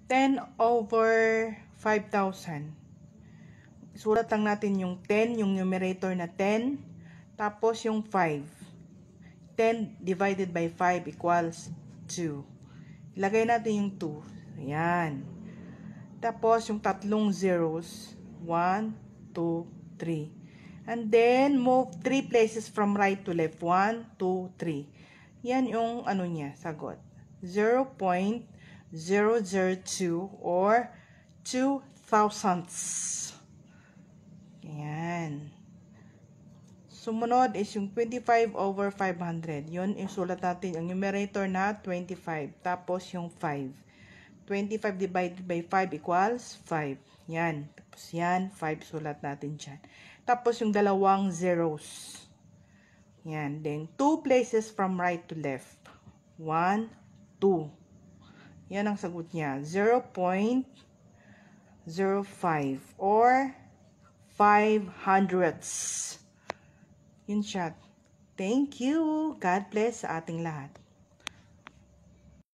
10 over 5,000. Sulat lang natin yung 10, yung numerator na 10, tapos yung 5. 10 divided by 5 equals 2. Ilagay natin yung 2. Ayan. Tapos yung tatlong zeros, 1, 2, 3. And then, move 3 places from right to left. 1, 2, 3. Yan yung ano niya, sagot. 0.002 or 2 thousandths. Ayan. Sumunod is yung 25 over 500. Yun, isulat natin yung numerator na 25. Tapos yung 5. 25 divided by 5 equals 5. Yan. Tapos yan, 5 sulat natin dyan. Tapos yung dalawang zeros. Yan. Then, 2 places from right to left. 1, 2. Yan ang sagot niya. 0.05 or 500ths. Yun siya. Thank you. God bless sa ating lahat.